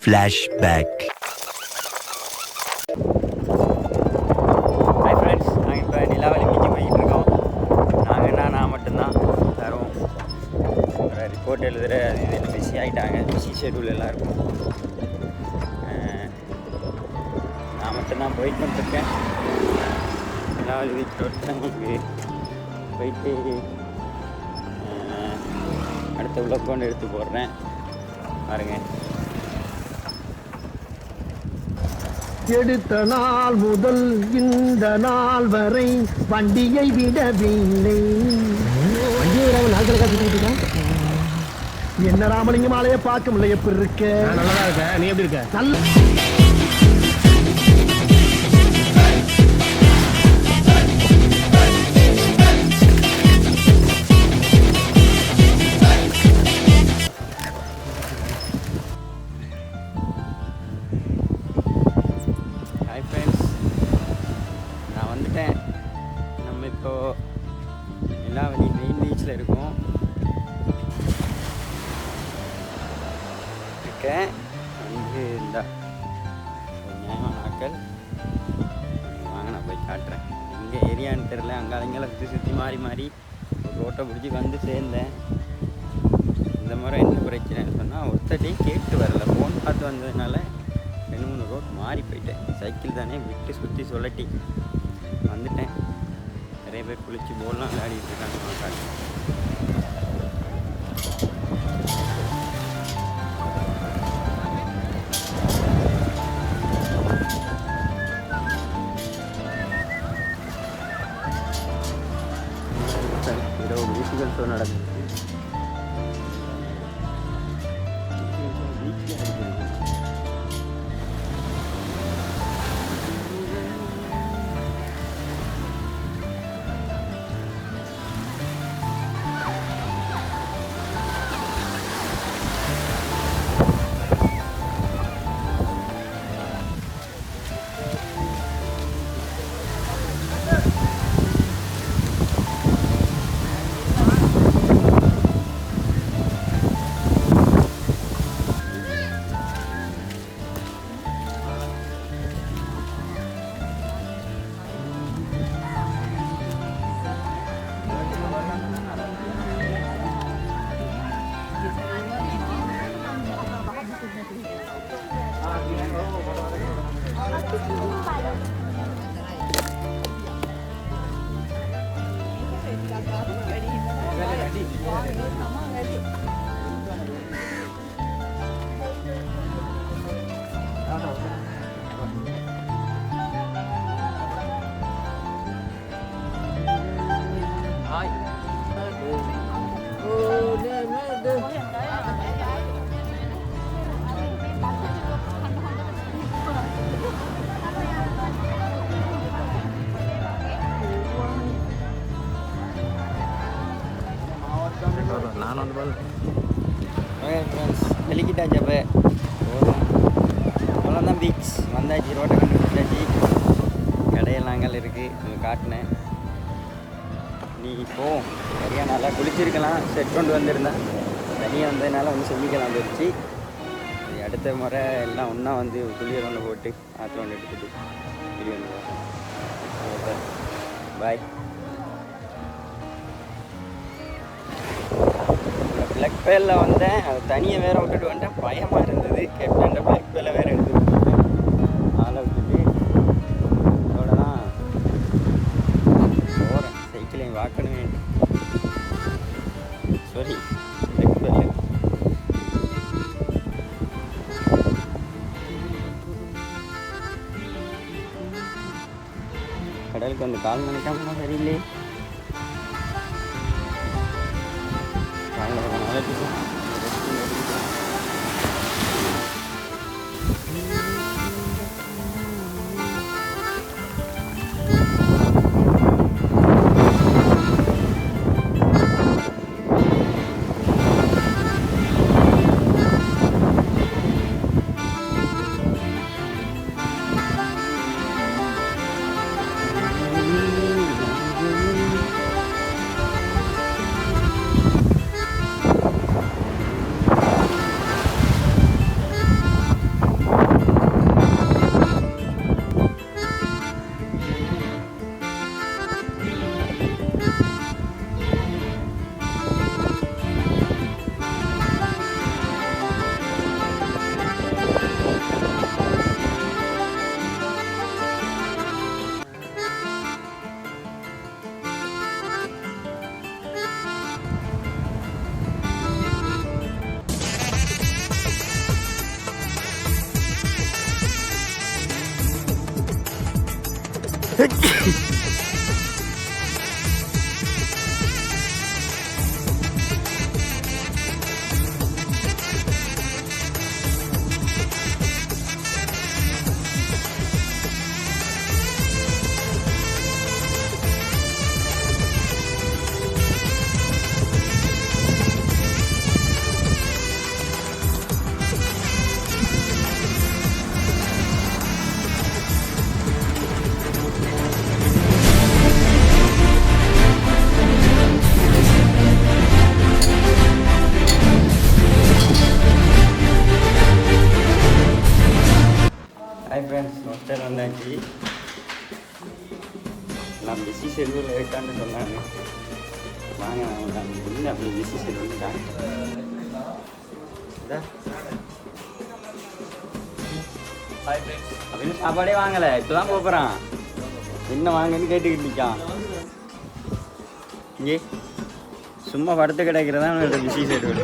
Flashback. Hi friends, நாங்கள் இப்போ நிலாவலி beach போய்கிட்டு இருக்கோம். நான் மட்டும்தான் தரோம். ரிப்போர்ட் எழுதுகிற அது இது பிஸி ஆகிட்டாங்க. பிஸி ஷெடியூல் எல்லாம் இருக்கும். நான் மட்டும்தான் போயிட்டு வந்துருக்கேன். நிலாவலி பீச் ரோட்டுக்கு போயிட்டு அடுத்த உள்ள கொண்டு எடுத்து போடுறேன் பாருங்க. எடுத்த நாள் முதல் இந்த நாள் வரை வண்டியை விடவில்லை. என்ன ராமலிங்கம் ஆலைய பார்க்க முடியல. எப்படி இருக்க? நல்லதா இருக்க. நீ எப்படி இருக்க? நல்ல ஹாய் ஃப்ரெண்ட்ஸ், நான் வந்துட்டேன். நம்ம இப்போது நிலாவலி மெயின் பீச்சில் இருக்கேன். வந்து இந்த நியாயமான ஆக்கள் வாங்க, நான் போய் காட்டுறேன். எங்கே ஏரியான்னு தெரில. அங்கெல்லாம் சுற்றி மாறி மாறி ஒரு ரோட்டை பிடிச்சி வந்து சேர்ந்தேன். இந்த முறை என்ன பிரச்சனைன்னு சொன்னால் ஒருத்தட்டையும் கேட்டு வரல. ஃபோன் பார்த்து வந்ததுனால 2-3 ரோட் மாறி போயிட்டேன். சைக்கிள் தானே விட்டு சுற்றி சொல்லட்டி வந்துட்டேன். நிறைய பேர் குளிச்சு போல்லாம் விளையாடிட்டு இருக்காங்க. காட்டு இரவு மியூசிக்கல் ஷோ நடந்துச்சு. ஃப்ரெண்ட்ஸ், வெளிக்கிட்டாச்சு. அப்போ போதும், அவ்வளோதான். பீச் வந்தாச்சு, ரோட்டை கண்டுபிடிச்சாச்சு. கடையெல்லாம் அங்கே இருக்குது, உங்களுக்கு காட்டினேன். நீ இப்போ சரியாக நல்லா குளிச்சிருக்கலாம். செட் கொண்டு வந்திருந்தேன். தனியாக வந்ததுனால ஒன்று செஞ்சிக்கலாம் வந்துருச்சு. அடுத்த முறை எல்லாம் ஒன்றா வந்து குளியல் ஒன்று போட்டு ஆற்று ஒன்று எடுத்துகிட்டு வெளியே வந்து பாய். பிளாக் பேரில் வந்தேன். அது தனியாக வேறு விட்டுட்டு வந்தேன். பயமாக இருந்தது. கேப்டன் பிளாக் பேரில் வேறு எடுத்து விட்டுட்டேன். ஆளை விட்டுட்டு அதோட தான் போகிறேன். சைக்கிளையும் வாக்கணுமே. சாரி, பிளாக் பேரில் கடலுக்கு வந்து கால் நினைக்காம சரியில்லை. ஹாய் ஃப்ரெண்ட்ஸ், ஹோட்டல் வந்தாச்சு. நான் பிஸி ஷெட்யூல் இருக்கான்னு சொன்னாங்க. வாங்க நான் என்ன அப்படி பிஸி ஷெட்யூல் தான். அப்படின்னு சாப்பாடே வாங்கலை, இப்போ தான் போகிறான். என்ன வாங்கன்னு கேட்டுக்கிட்டு நிற்கான். இங்கே சும்மா படுத்து கிடைக்கிறதா என்னோட பிஸி ஷெட்யூல்.